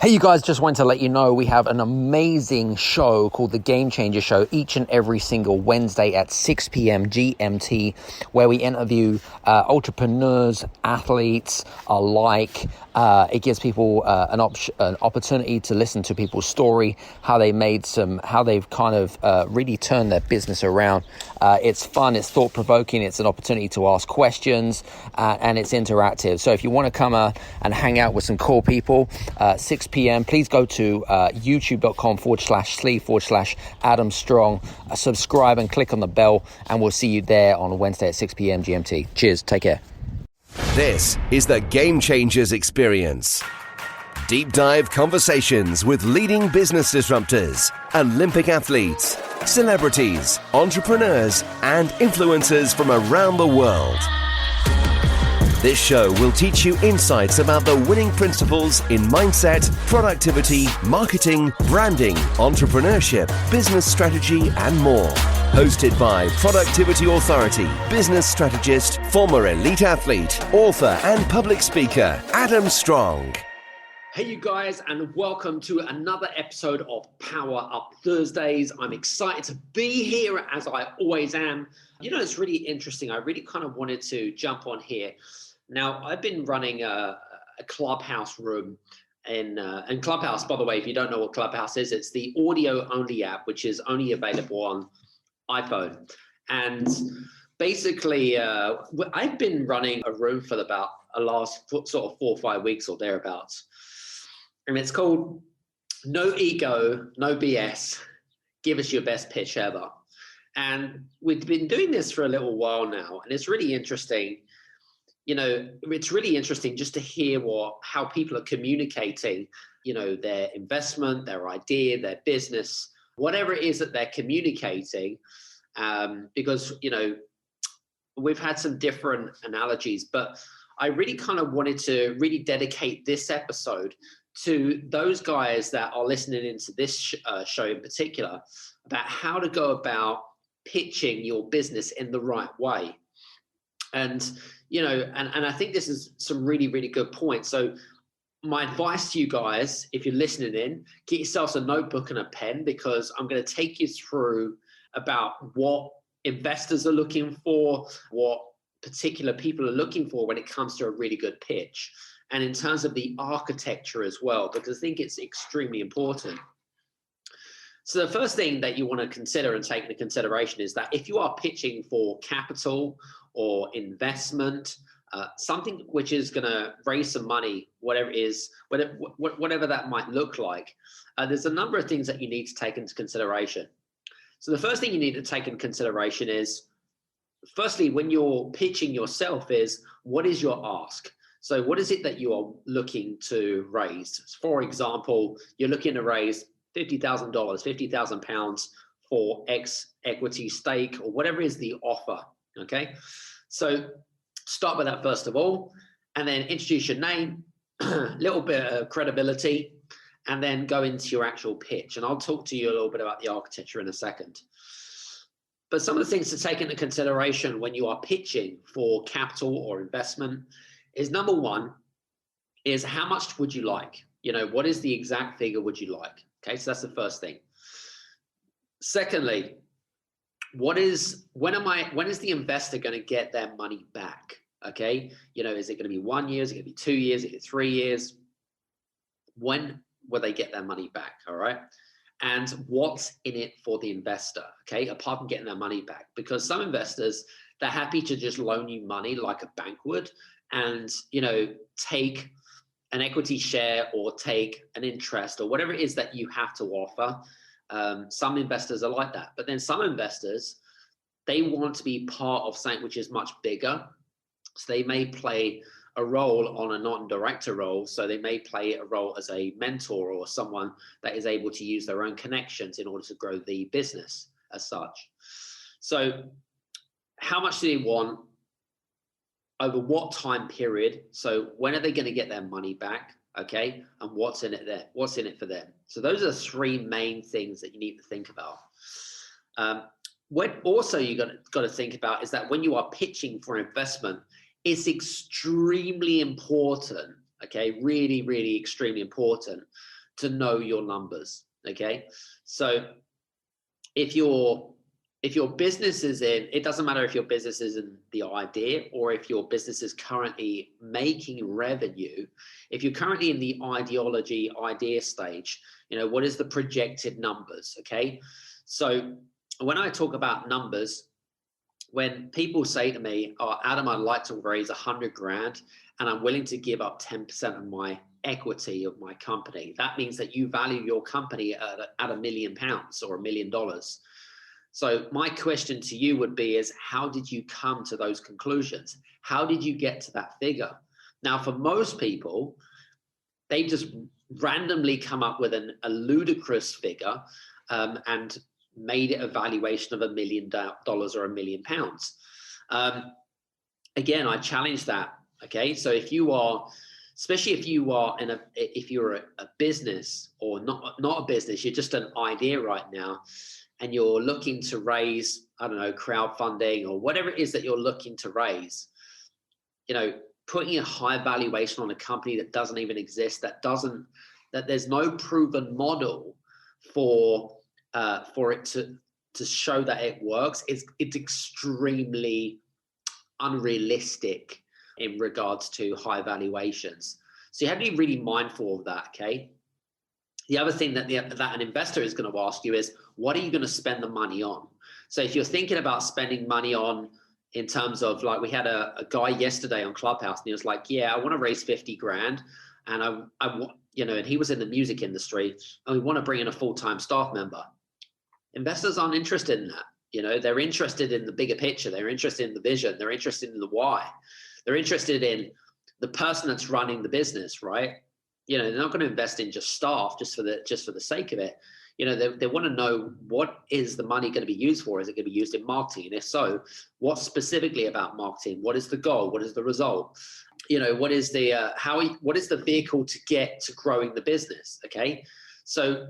Hey, you guys, just wanted to let you know we have an amazing show called The Game Changer Show each and every single Wednesday at 6 p.m. GMT, where we interview entrepreneurs, athletes alike. It gives people an opportunity to listen to people's story, how they've kind of really turned their business around. It's fun, it's thought-provoking, it's an opportunity to ask questions, and it's interactive. So if you want to come and hang out with some cool people, 6 p.m., please go to youtube.com/sleeve/Adam Strong, subscribe and click on the bell, and we'll see you there on Wednesday at 6 p.m. GMT. Cheers, take care. This is the Game Changers Experience. Deep dive conversations with leading business disruptors, Olympic athletes, celebrities, entrepreneurs, and influencers from around the world. This show will teach you insights about the winning principles in mindset, productivity, marketing, branding, entrepreneurship, business strategy, and more. Hosted by productivity authority, business strategist, former elite athlete, author, and public speaker, Adam Strong. Hey, you guys, and welcome to another episode of Power Up Thursdays. I'm excited to be here, as I always am. You know, it's really interesting. I really kind of wanted to jump on here. Now, I've been running a Clubhouse room in Clubhouse, by the way, if you don't know what Clubhouse is, it's the audio-only app, which is only available on iPhone. And basically, I've been running a room for about the last sort of 4 or 5 weeks or thereabouts. And it's called No Ego, No BS, Give Us Your Best Pitch Ever. And we've been doing this for a little while now, and it's really interesting. You know, it's really interesting just to hear how people are communicating, you know, their investment, their idea, their business, whatever it is that they're communicating, because, you know, we've had some different analogies, but I really kind of wanted to really dedicate this episode to those guys that are listening into this show in particular, about how to go about pitching your business in the right way. And, you know, and I think this is some really, really good points. So my advice to you guys, if you're listening in, get yourselves a notebook and a pen, because I'm going to take you through about what investors are looking for, what particular people are looking for when it comes to a really good pitch. And in terms of the architecture as well, because I think it's extremely important. So the first thing that you want to consider and take into consideration is that if you are pitching for capital or investment, something which is going to raise some money, whatever it is, whatever that might look like, there's a number of things that you need to take into consideration. So the first thing you need to take into consideration is, firstly, when you're pitching yourself, is what is your ask? So what is it that you are looking to raise? For example, you're looking to raise $50,000, £50,000 for X equity stake, or whatever is the offer. Okay, so start with that first of all, and then introduce your name, a little bit of credibility, and then go into your actual pitch. And I'll talk to you a little bit about the architecture in a second. But some of the things to take into consideration when you are pitching for capital or investment is, number one, is how much would you like? You know, what is the exact figure would you like? Okay, so that's the first thing. Secondly, when is the investor going to get their money back? Okay, you know, is it going to be 1 year? Is it going to be 2 years? Is it 3 years? When will they get their money back? All right. And what's in it for the investor? Okay, apart from getting their money back, because some investors, they're happy to just loan you money like a bank would, and, you know, take an equity share or take an interest or whatever it is that you have to offer. Some investors are like that, but then some investors, they want to be part of something which is much bigger. So they may play a role on a non-director role. So they may play a role as a mentor or someone that is able to use their own connections in order to grow the business as such. So how much do they want? Over what time period? So when are they going to get their money back? Okay, and what's in it there? What's in it for them? So those are the three main things that you need to think about. What also you got to think about is that when you are pitching for investment, it's extremely important, Okay, really, really extremely important to know your numbers. Okay, so if your business is in, it doesn't matter if your business is in the idea or if your business is currently making revenue. If you're currently in the idea stage, what is the projected numbers? Okay, so when I talk about numbers, when people say to me, "Oh, Adam, I'd like to raise 100 grand and I'm willing to give up 10% of my equity of my company," that means that you value your company at £1 million or $1 million. So my question to you would be is, how did you come to those conclusions? How did you get to that figure? Now, for most people, they just randomly come up with a ludicrous figure and made it a valuation of $1 million or £1 million. Again, I challenge that. Okay, so if you are, especially if you are if you're a business or not a business, you're just an idea right now, and you're looking to raise, I don't know, crowdfunding or whatever it is that you're looking to raise, putting a high valuation on a company that doesn't even exist, that there's no proven model for it to show that it works, it's extremely unrealistic in regards to high valuations. So you have to be really mindful of that, okay? The other thing that an investor is going to ask you is, what are you going to spend the money on? So if you're thinking about spending money on, in terms of, like, we had a guy yesterday on Clubhouse, and he was like, yeah, I want to raise 50 grand. And and he was in the music industry, and we want to bring in a full-time staff member. Investors aren't interested in that. They're interested in the bigger picture. They're interested in the vision. They're interested in the why. They're interested in the person that's running the business, right? They're not going to invest in just staff just for the sake of it. They want to know, what is the money going to be used for? Is it going to be used in marketing? And if so, what specifically about marketing? What is the goal? What is the result? What is the vehicle to get to growing the business? Okay. So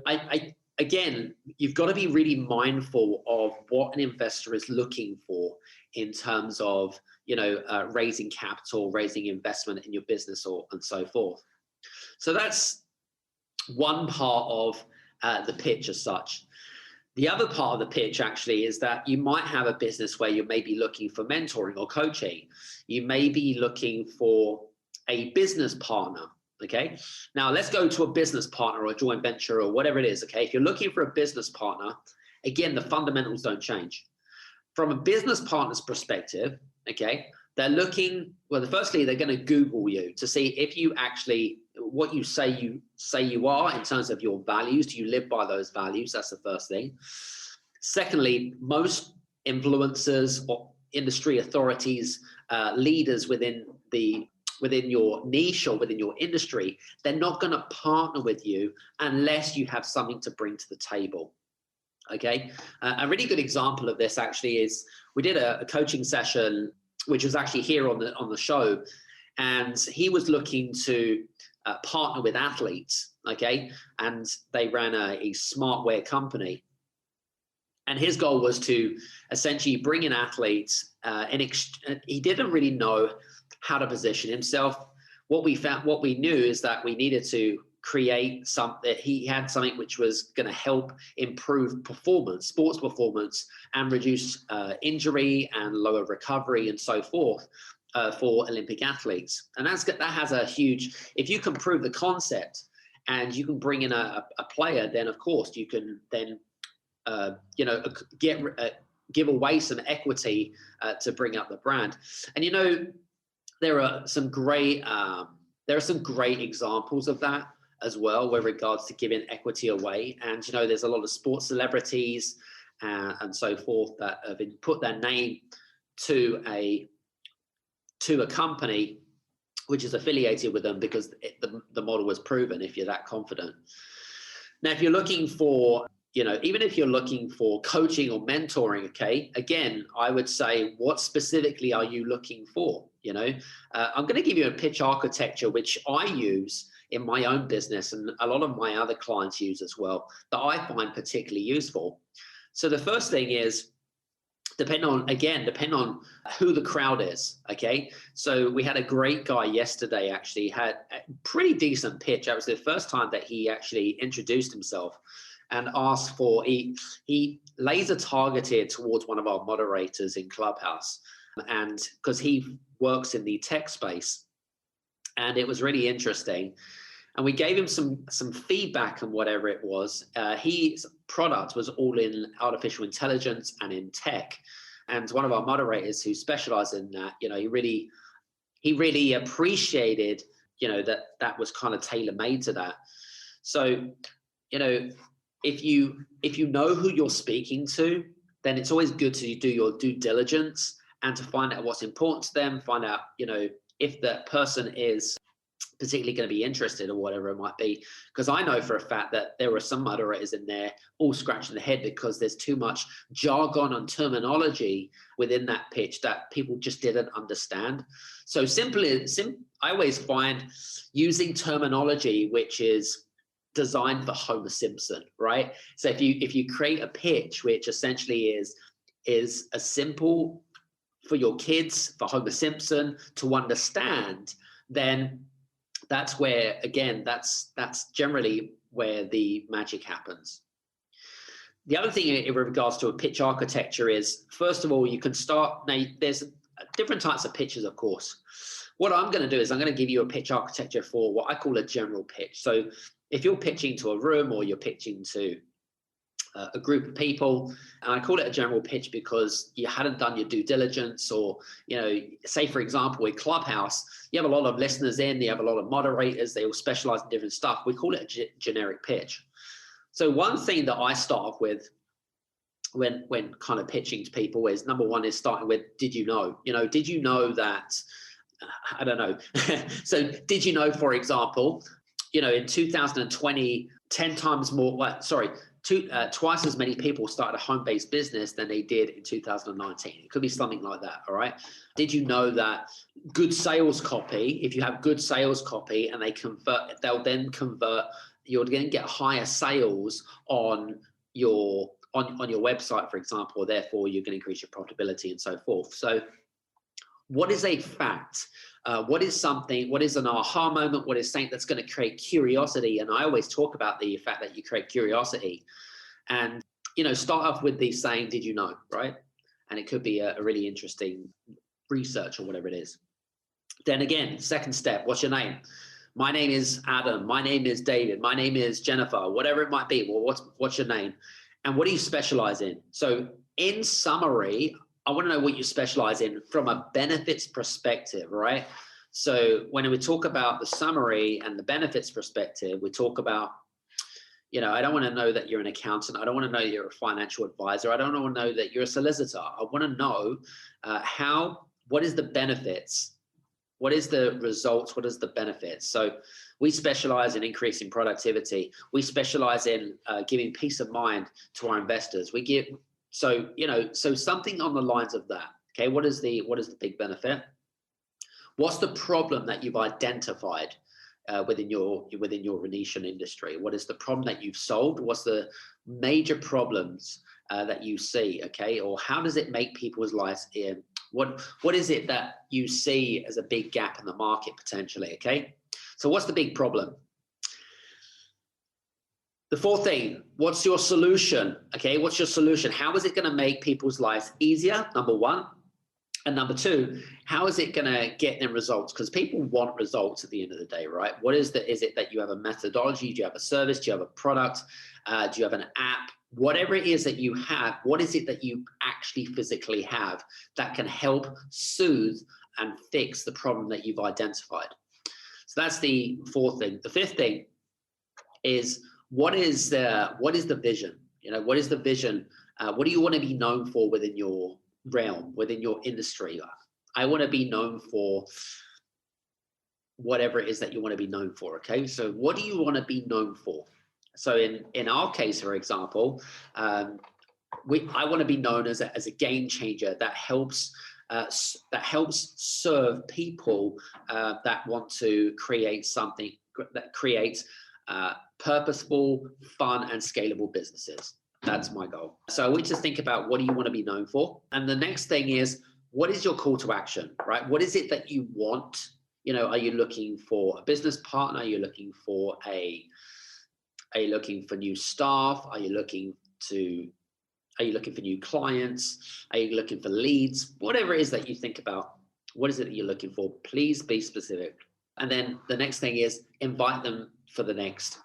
again, you've got to be really mindful of what an investor is looking for in terms of, raising capital, raising investment in your business, and so forth. So that's one part of the pitch as such. The other part of the pitch actually is that you might have a business where you may be looking for mentoring or coaching. You may be looking for a business partner. Okay. Now let's go to a business partner or a joint venture or whatever it is. Okay. If you're looking for a business partner, again, the fundamentals don't change. From a business partner's perspective, okay, they're looking, well, firstly, they're going to Google you to see if you actually, what you say you are in terms of your values. Do you live by those values? That's the first thing. Secondly, most influencers or industry authorities, leaders within your niche or within your industry, they're not going to partner with you unless you have something to bring to the table. Okay. A really good example of this actually is, we did a coaching session, which was actually here on the show, and he was looking to partner with athletes. Okay. And they ran a smartwear company. And his goal was to essentially bring in athletes. He didn't really know how to position himself. What we knew is that we needed to create something. He had something which was going to help improve performance, sports performance, and reduce injury and lower recovery and so forth for Olympic athletes. And that has a huge, if you can prove the concept and you can bring in a player, then of course you can then give away some equity to bring up the brand. And there are some great examples of that as well, with regards to giving equity away. And there's a lot of sports celebrities and so forth that have put their name to a company which is affiliated with them because the model was proven, if you're that confident. Now, if you're looking for, even if you're looking for coaching or mentoring, okay, again, I would say, what specifically are you looking for? I'm going to give you a pitch architecture, which I use in my own business and a lot of my other clients use as well, that I find particularly useful. So the first thing is, depend on who the crowd is. Okay, so we had a great guy yesterday, actually had a pretty decent pitch. That was the first time that he actually introduced himself and asked for, he laser targeted towards one of our moderators in Clubhouse, and because he works in the tech space, and it was really interesting. And we gave him some feedback and whatever it was. His product was all in artificial intelligence and in tech. And one of our moderators who specialized in that, he really appreciated, that was kind of tailor made to that. So, if you know who you're speaking to, then it's always good to do your due diligence and to find out what's important to them, find out, if that person is particularly going to be interested or whatever it might be. Because I know for a fact that there are some moderators in there all scratching their head because there's too much jargon and terminology within that pitch that people just didn't understand. So I always find using terminology which is designed for Homer Simpson, right? So if you create a pitch which essentially is a simple for your kids, for Homer Simpson to understand, then that's where, again, that's generally where the magic happens. The other thing in regards to a pitch architecture is, first of all, you can start, now there's different types of pitches, of course. What I'm going to do is I'm going to give you a pitch architecture for what I call a general pitch. So if you're pitching to a room or you're pitching to a group of people, and I call it a general pitch because you hadn't done your due diligence, or say for example with Clubhouse, you have a lot of listeners in, you have a lot of moderators, they all specialize in different stuff. We call it a generic pitch. So one thing that I start off with when kind of pitching to people is, number one is starting with, did you know? Did you know that, I don't know. So did you know, for example, in 2020, 10 times more, twice as many people started a home-based business than they did in 2019. It could be something like that, all right? Did you know that good sales copy, if you have good sales copy and they'll then convert, you're going to get higher sales on your website, for example, therefore you're going to increase your profitability and so forth. So what is a fact? What is an aha moment? What is something that's going to create curiosity? And I always talk about the fact that you create curiosity, and, start off with the saying, did you know, right? And it could be a really interesting research or whatever it is. Then again, second step, what's your name? My name is Adam. My name is David. My name is Jennifer, whatever it might be. Well, what's your name? And what do you specialize in? So in summary, I want to know what you specialize in from a benefits perspective, right? So when we talk about the summary and the benefits perspective, we talk about, I don't want to know that you're an accountant. I don't want to know you're a financial advisor. I don't want to know that you're a solicitor. I want to know what is the benefits? What is the results? What is the benefits? So we specialize in increasing productivity. We specialize in giving peace of mind to our investors. So something on the lines of that. Okay, what is the big benefit? What's the problem that you've identified within your Venetian industry? What is the problem that you've solved? What's the major problems that you see? Okay, or how does it make people's lives? What is it that you see as a big gap in the market potentially? Okay, so what's the big problem? The fourth thing, what's your solution? Okay, what's your solution? How is it going to make people's lives easier? Number one. And number two, how is it going to get them results? Because people want results at the end of the day, right? Is it that you have a methodology? Do you have a service? Do you have a product? Do you have an app? Whatever it is that you have, what is it that you actually physically have that can help soothe and fix the problem that you've identified? So that's the fourth thing. The fifth thing is, what is the vision? What is the vision? What do you want to be known for within your realm, within your industry? I want to be known for whatever it is that you want to be known for. Okay, so what do you want to be known for? So in our case, for example, I want to be known as a game changer that helps serve people that want to create something that creates purposeful, fun, and scalable businesses. That's my goal. So I want you to think about, what do you want to be known for? And the next thing is, what is your call to action, right? What is it that you want? Are you looking for a business partner? Are you looking for new staff? Are you looking for new clients? Are you looking for leads? Whatever it is that you think about, what is it that you're looking for? Please be specific. And then the next thing is, invite them for the next,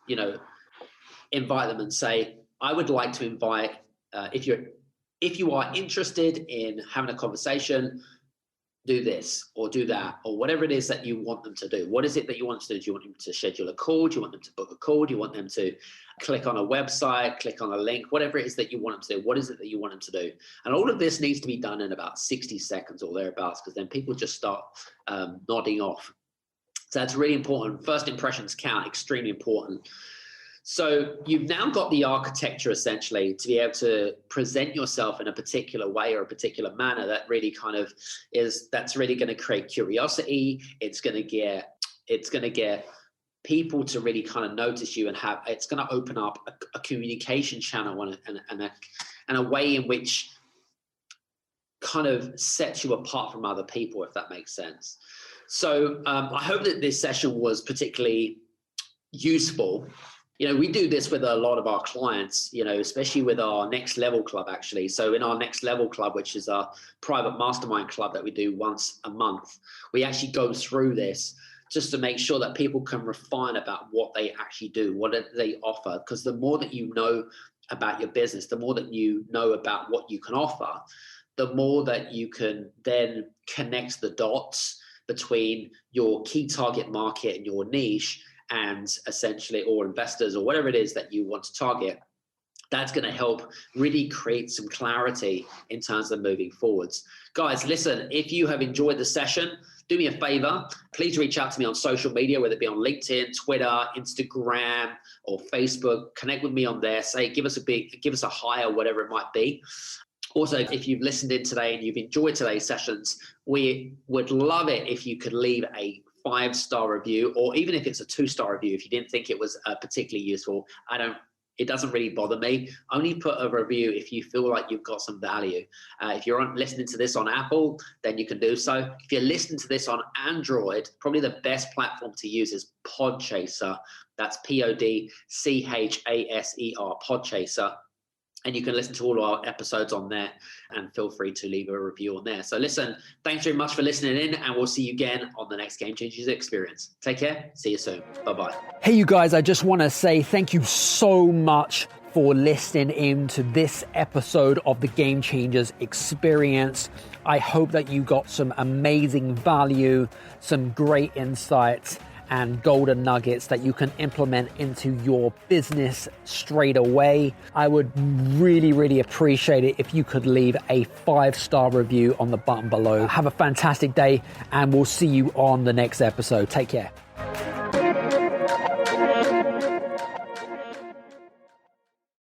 invite them and say, I would like to invite, if you are interested in having a conversation, do this or do that, or whatever it is that you want them to do. What is it that you want to do? Do you want them to schedule a call? Do you want them to book a call? Do you want them to click on a website, click on a link? Whatever it is that you want them to do, what is it that you want them to do? And all of this needs to be done in about 60 seconds or thereabouts, because then people just start nodding off. So that's really important. First impressions count, extremely important. So you've now got the architecture essentially to be able to present yourself in a particular way or a particular manner that really that's really going to create curiosity. It's going to get people to really kind of notice you, and it's going to open up a communication channel and a way in which kind of sets you apart from other people, if that makes sense. So I hope that this session was particularly useful. We do this with a lot of our clients, especially with our Next Level Club, actually. So in our Next Level Club, which is our private mastermind club that we do once a month, we actually go through this just to make sure that people can refine about what they actually do, what they offer. Because the more that you know about your business, the more that you know about what you can offer, the more that you can then connect the dots between your key target market and your niche, and essentially, or investors, or whatever it is that you want to target. That's going to help really create some clarity in terms of moving forwards. Guys, listen, if you have enjoyed the session, do me a favor, please reach out to me on social media, whether it be on LinkedIn, Twitter, Instagram, or Facebook. Connect with me on there. Give us a hi, or whatever it might be. Also, if you've listened in today and you've enjoyed today's sessions, we would love it if you could leave a 5-star review, or even if it's a 2-star review, if you didn't think it was particularly useful. It doesn't really bother me. Only put a review if you feel like you've got some value. If you're listening to this on Apple, then you can do so. If you're listening to this on Android, probably the best platform to use is Podchaser. That's Podchaser, Podchaser. And you can listen to all our episodes on there, and feel free to leave a review on there. So listen, thanks very much for listening in, and we'll see you again on the next Game Changers Experience. Take care. See you soon. Bye-bye. Hey, you guys, I just want to say thank you so much for listening in to this episode of the Game Changers Experience. I hope that you got some amazing value, some great insights, and golden nuggets that you can implement into your business straight away. I would really, really appreciate it if you could leave a 5-star review on the button below. Have a fantastic day, and we'll see you on the next episode. Take care.